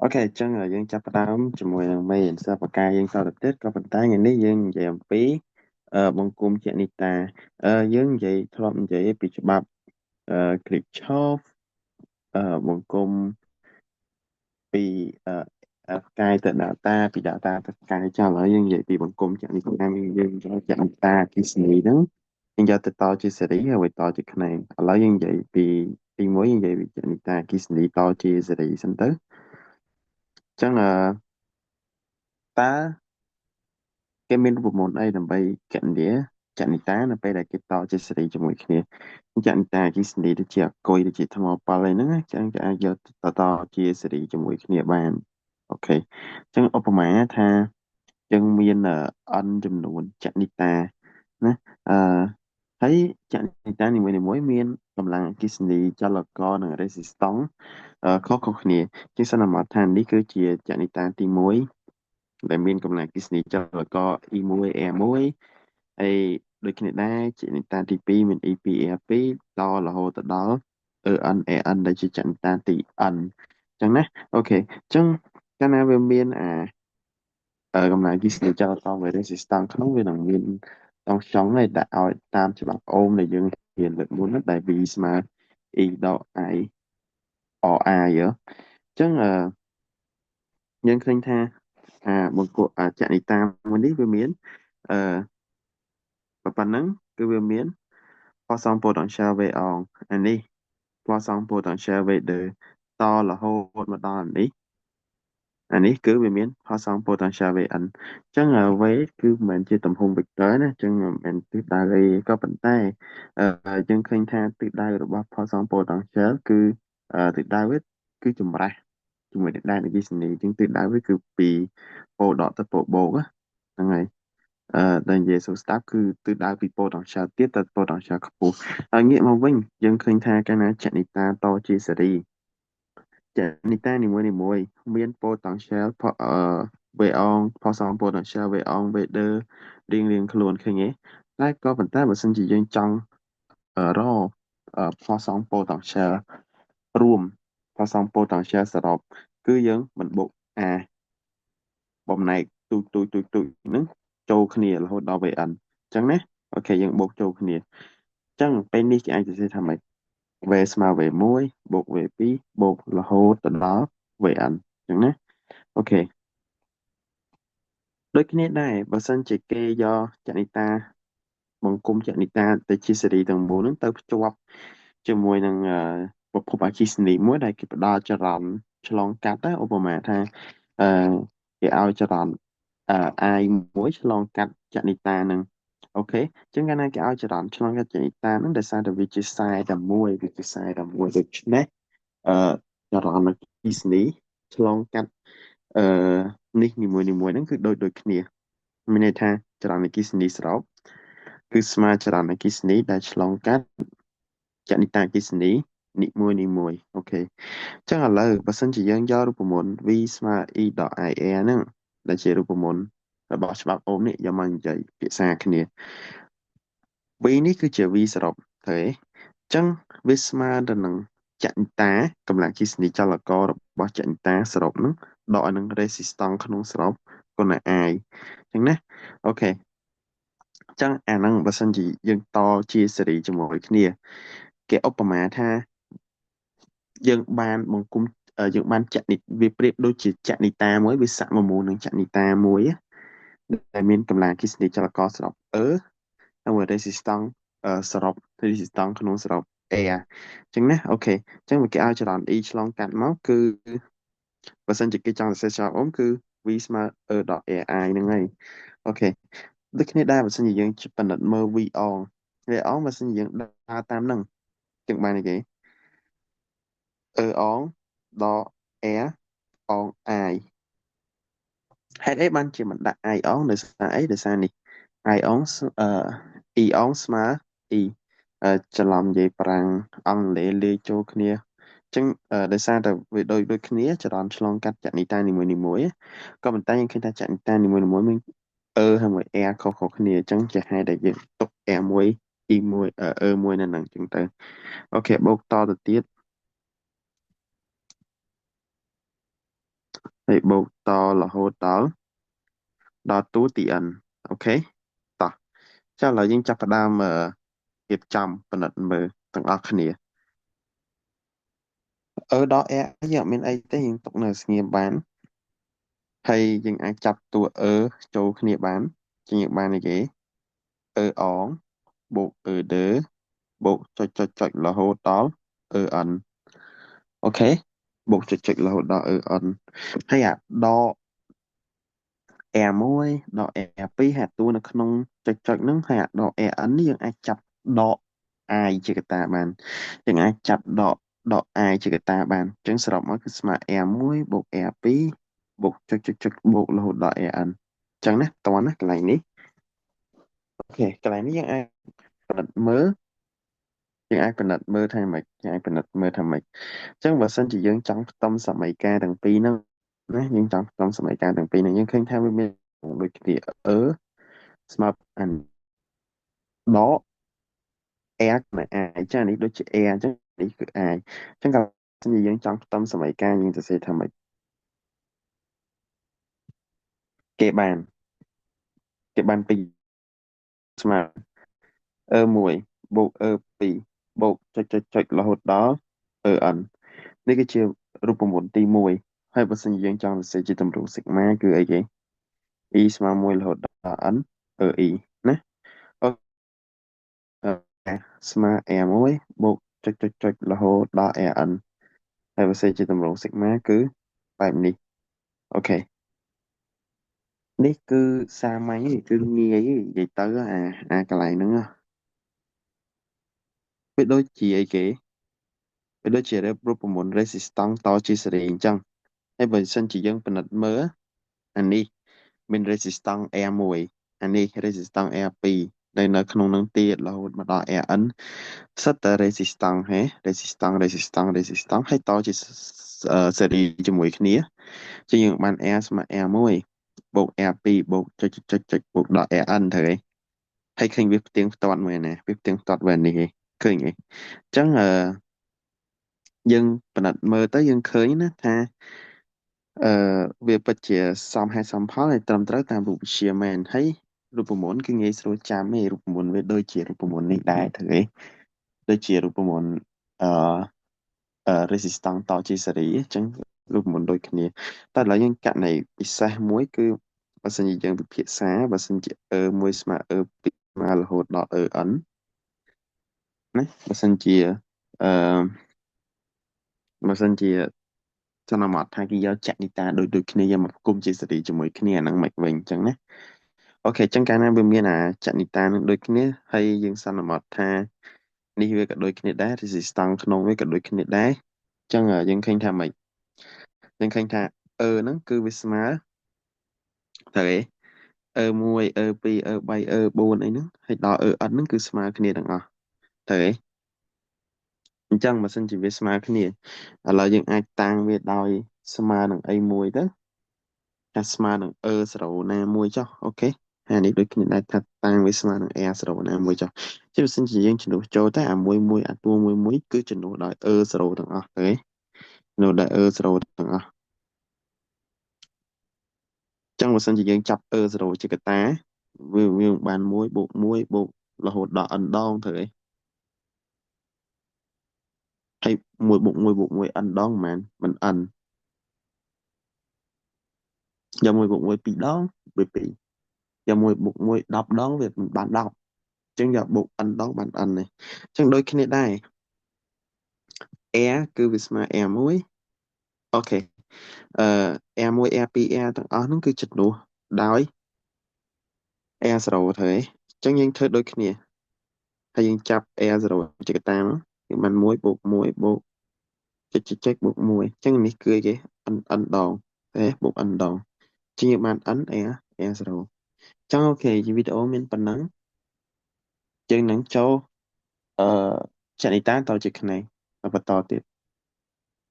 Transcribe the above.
Ok ចឹងយើងចាប់ផ្ដើមជាមួយនឹងមេរៀនសិល្បៈយើងតទៅទៀតក៏ប៉ុន្តែថ្ងៃនេះយើងនិយាយអំពីបង្គំជានីតាយើងនិយាយធ្លាប់និយាយពីច្បាប់គ្លីបឆូฟបង្គំពីផ្កាយទៅ data ពី data ទៅផ្កាយចាឥឡូវយើងនិយាយពីបង្គំជានីតាយើងយកជានីតាអគ្គិសនីហ្នឹងយើងយកទៅតជាសេរីហើយតជាខ្នែងឥឡូវយើងនិយាយពីទីមួយយើងនិយាយពីជានីតាអគ្គិសនីតជាសេរីសិនទៅចឹងតើ គេមានរូបមន្តអីដើម្បីកណនាចនិតានៅពេលដែលគេតជាសេរីជាមួយគ្នាចនិតាអគ្គិសនីដូចជាអគុយដូចជាថ្មប៉ាល់អីហ្នឹងណាចឹងគេអាចយកតជាសេរីជាមួយគ្នាបានអូខេចឹងឧបមាថាយើងមានn ចំនួនចនិតាណាអឺហើយចនិតានីមួយៗមានកម្លាំងអគ្គិសនីចលករនិង resistance ខុសៗគ្នាជាសន្មតថានេះគឺជាចនិតាទី1ដែលមានកម្លាំងអគ្គិសនីចលករ E1 R1 ហើយដូចគ្នាដែរចនិតាទី2មាន E2 R2 តរហូតទៅដល់ EN AN ដែលជាចនិតាទី N អញ្ចឹងណាអូខេអញ្ចឹងកាលណាវាមានកម្លាំងអគ្គិសនីចលករ resistance ក្នុងវានឹងមានតង់ខ្យង់ដែលដាក់ឲ្យតាមច្បាប់អូមដែលយើងរៀនលើកមុនណាដែល V ស្មើ E ដក I or I អញ្ចឹងយើងឃើញថាបង្គោលចនិតាមួយនេះវាមានអឺប៉ុណ្ណឹងគឺវាមាន Poisson potential V អងអានេះ Poisson potential V ដឺតរហូតមកដល់អានេះគឺវាមាន Poisson potential Vn អញ្ចឹង V គឺមិនមែនជាទំហំ vector ណាអញ្ចឹងមិនមែនទិសដៅអីក៏ប៉ុន្តែយើងឃើញថាទិសដៅរបស់ Poisson potential គឺទិសដៅវាគឺចម្រាស់ជាមួយនឹងដែនអគ្គិសនីអញ្ចឹងទិសដៅវាគឺពីពណ៌ដកទៅពណ៌បូកហ្នឹងហើយដែលនិយាយសួរស្ដាប់គឺទិសដៅពី potential ទៀតទៅ potential ខ្ពស់ហើយងាកមកវិញយើងឃើញថាកាលណាចនិតាតជាសេរីចនិតានីមួយៗមាន potential វេអងផសង potential វេអងវេដឺរៀងខ្លួនឃើញទេតែក៏ប៉ុន្តែបើសិនជាយើងចង់រកផសង potential រួមផសង potential សរុបគឺយើងមិនបុកអាបំណែកទូចហ្នឹងចូលគ្នារហូតដល់ vn អញ្ចឹងណាអូខេយើងបូកចូលគ្នាអញ្ចឹងពេលនេះគេអាចសរសេរថាម៉េច v ស្មើ v1 បូក v2 បូករហូតទៅដល់ vn អញ្ចឹងណាអូខេដូចគ្នាដែរបើសិនជាគេយកចនិតាបង្គំចនិតាទៅជាសេរីទាំងមូលហ្នឹងទៅភ្ជាប់ជាមួយនឹងប្រភពអគ្គិសនីមួយដែលគេផ្ដល់ចរន្តឆ្លងកាត់ណាឧបមាថាអឺគេឲ្យចរន្តI មួយឆ្លងកាត់ចនិតានឹងអូខេអញ្ចឹងកាលណាគេឲ្យចរន្តឆ្លងកាត់ចនិតានឹងដោយសារតែវាជាខ្សែតែមួយវាជាខ្សែតែមួយដូច្នេះអឺចរន្តអគ្គិសនីឆ្លងកាត់អឺនេះនីមួយហ្នឹងគឺដូចគ្នាមានន័យថាចរន្តអគ្គិសនីសរុបគឺស្មើចរន្តអគ្គិសនីដែលឆ្លងកាត់ចនិតាអគ្គិសនីនីមួយអូខេអញ្ចឹងឥឡូវបើសិនជាយើងយករូបមន្ត V ស្មើ E ដក IA ហ្នឹងដែលជារូបមន្តរបស់ច្បាប់អូមនេះយកមកនិយាយភាសាគ្នា V នេះគឺជា V សរុបឃើញទេអញ្ចឹងវាស្មើទៅនឹងចនិតាកម្លាំងអគ្គិសនីចលកររបស់ចនិតាសរុបហ្នឹងដកឲ្យនឹង resistance ក្នុងសរុបគុណ I អញ្ចឹងណាអូខេអញ្ចឹងអាហ្នឹងបើសិនជាយើងតជាសេរីជាមួយគ្នាគេឧបមាថាយើងបានបង្គំយើងបានចនិតវាប្រៀបដូចជាចនិតាមួយវាស័ក្តិមមូលនឹងចនិតាមួយដែលមានកម្លាំងអគ្គិសនីចលករសរុបហើយ resistance សរុប resistance ក្នុងសរុប air អញ្ចឹងណាអូខេអញ្ចឹងវាគេឲ្យចរន្ត E ឆ្លងកាត់មកគឺបើសិនជាគេចង់សរសេរច្បាប់អូមគឺ V ស្មើ E ដក AI ហ្នឹងហើយអូខេដូចគ្នាដែរបើសិនជាយើងពិនិត្យមើល V អង V អងបើសិនជាយើងដើរតាមហ្នឹងចឹងបានទេគេ E អងដក Air អង I ហេតុអីបានជាមិនដាក់ I អងដោយសារអីដោយសារនេះ I អងE អងស្មើ E ច្រឡំនិយាយប្រាំងអង់គ្លេសលាយចូលគ្នាអញ្ចឹងដោយសារតែវាដូចគ្នាចរន្តឆ្លងកាត់ចនិតានីមួយក៏ប៉ុន្តែយើងឃើញថាចនិតានីមួយមានហើយមួយ air ខុសគ្នាអញ្ចឹងជាហេតុដែលយើងទុក air មួយ e មួយមួយនៅហ្នឹងអញ្ចឹងទៅអូខេបូកតទៅទៀត ហើយបូកតរហូតដល់តួទី n អូខេតោះចាឥឡូវយើងចាប់ផ្ដើមរៀបចំពិនិត្យមើលទាំងអស់គ្នាដល់ a យើងអត់មានអីទេយើងទុកនៅស្ងៀមបានហើយយើងអាចចាប់តួចូលគ្នាបានជាយើងបានអីគេអងបូកដឺបូកចុចរហូតដល់n អូខេបូកចុចរហូតដល់n ហើយអាដក A1 ដក A2 ហើយតួនៅក្នុងចុចហ្នឹងហើយអាដក AN នេះយើងអាចចាប់ដក I ជាកត្តាបានយើងអាចចាប់ដក I ជាកត្តាបានអញ្ចឹងសរុបមកគឺស្មើ A1 បូក A2 បូកចុចបូករហូតដល់ AN អញ្ចឹងណាតោះណាកន្លែងនេះអូខេកន្លែងនេះយើងអាចពិនិត្យមើលថាម៉េចយើងអាចពិនិត្យមើលថាម៉េចអញ្ចឹងបើសិនជាយើងចង់ផ្ទំសមីការទាំងពីរហ្នឹងណាយើងចង់ផ្ទំសមីការទាំងពីរហ្នឹងយើងឃើញថាវាមានដូចគ្នាស្មើអានដក air នៅ I អញ្ចឹងនេះដូចជា air អញ្ចឹងនេះគឺ I អញ្ចឹងkalauសិនជាយើងចង់ផ្ទំសមីការយើងសរសេរថាម៉េចគេបានពីរស្មើ1បូក2បូកចុចរហូតដល់n នេះគឺជារូបមន្តទី1ហើយបើសិនជាយើងចង់សរសេរជាទម្រង់ sigma គឺអីគេ e ស្មើ1រហូតដល់ n e ណាអូស្មើ a1 បូកចុចរហូតដល់ an ហើយបើសិនជាទម្រង់ sigma គឺបែបនេះអូខេនេះគឺសាមញ្ញគឺងាយនិយាយទៅកន្លែងហ្នឹងវាដូចជាអីគេវាដូចជារូបមន្ត resistance តជាសេរីអញ្ចឹងហើយបើសិនជាយើងពិនិត្យមើលអានេះមាន resistance R1 អានេះ resistance R2 នៅក្នុងនឹងទៀតរហូតមកដល់ Rn សិតតែ resistance ហេ resistance ហើយតជាសេរីជាមួយគ្នាជាងយើងបាន R ស្មើ R1 បូក R2 បូកចុចបូកដល់ Rn ត្រូវទេហើយឃើញវាផ្ទៀងផ្ទាត់មួយណាវាផ្ទៀងផ្ទាត់វានេះឯងឃើញឯងអញ្ចឹងយើងពិនិត្យមើលទៅយើងឃើញណាថាអឺវាពិតជាសមហេតុសមផលហើយត្រឹមត្រូវតាមរូបវិទ្យាមែនហើយរូបមន្តគឺងាយស្រួលចាំឯងរូបមន្តវាដូចជារូបមន្តនេះដែរធ្វើឯងដូចជារូបមន្តអresistance តជាសេរីអញ្ចឹងរូបមន្តដូចគ្នាតែឥឡូវយើងករណីពិសេសមួយគឺបើសិនជាយើងពិភាក្សាបើសិនជា1ស្មើ2ស្មើរហូតដល់ n ណាបើសិនជាអឺបើសិនជាចំណាំអត់ថាគេយកចនិតាដូចគ្នាយកមកផ្គុំជាសេរីជាមួយគ្នាអាហ្នឹងមិនវិញអញ្ចឹងណាអូខេអញ្ចឹងកាលណាវាមានចនិតានឹងដូចគ្នាហើយយើងសន្មតថានេះវាក៏ដូចគ្នាដែរ resistance ក្នុងវាក៏ដូចគ្នាដែរអញ្ចឹងយើងឃើញថាម៉េចយើងឃើញថាហ្នឹងគឺវាស្មើត្រូវទេ1 2 3 4អីហ្នឹងហើយដល់ n ហ្នឹងគឺស្មើគ្នាទាំងអស់ត្រូវទេអញ្ចឹងបើសិនជាវាស្មើគ្នាឥឡូវយើងអាចតាំងវាដោយស្មើនឹងអីមួយទៅថាស្មើនឹង0ណាមួយចុះអូខេហើយនេះដូចគ្នាដែរថាតាំងវាស្មើនឹង 0ណាមួយចុះជាបើសិនជាយើងជំនួសចូលទៅអាតួមួយគឺជំនួសដោយ0ទាំងអស់ទេជំនួសដោយ0ទាំងអស់អញ្ចឹងបើសិនជាយើងចាប់0ជាកត្តាវាបាន1បូក1បូករហូតដល់ n ដងត្រូវទេហើយ1បូក1បូក1 n ដងប៉ុន្មានមិន n យក1បូក1 2ដងវា2យក1បូក1 10ដងវាមិនបាន10អញ្ចឹងយកបូក n ដងបាន n នេះអញ្ចឹងដូចគ្នាដែរ air គឺវាស្មើ air1 អូខេair1 air2 air ទាំងអស់ហ្នឹងគឺជំនួសដោយ air0 ត្រូវទេអញ្ចឹងយើងធ្វើដូចគ្នាហើយយើងចាប់ air0 ជាកត្តាមកគឺបាន1បូក1បូកចុចបូក1អញ្ចឹងនេះគឺអីគេ n ដងទេបូក n ដងជាងយើងបាន n air0 អញ្ចឹងអូខេជាវីដេអូមានប៉ុណ្ណឹងយើងនឹងចូលអឺចនិតាតទៅជាខ្នែងបន្តទៀត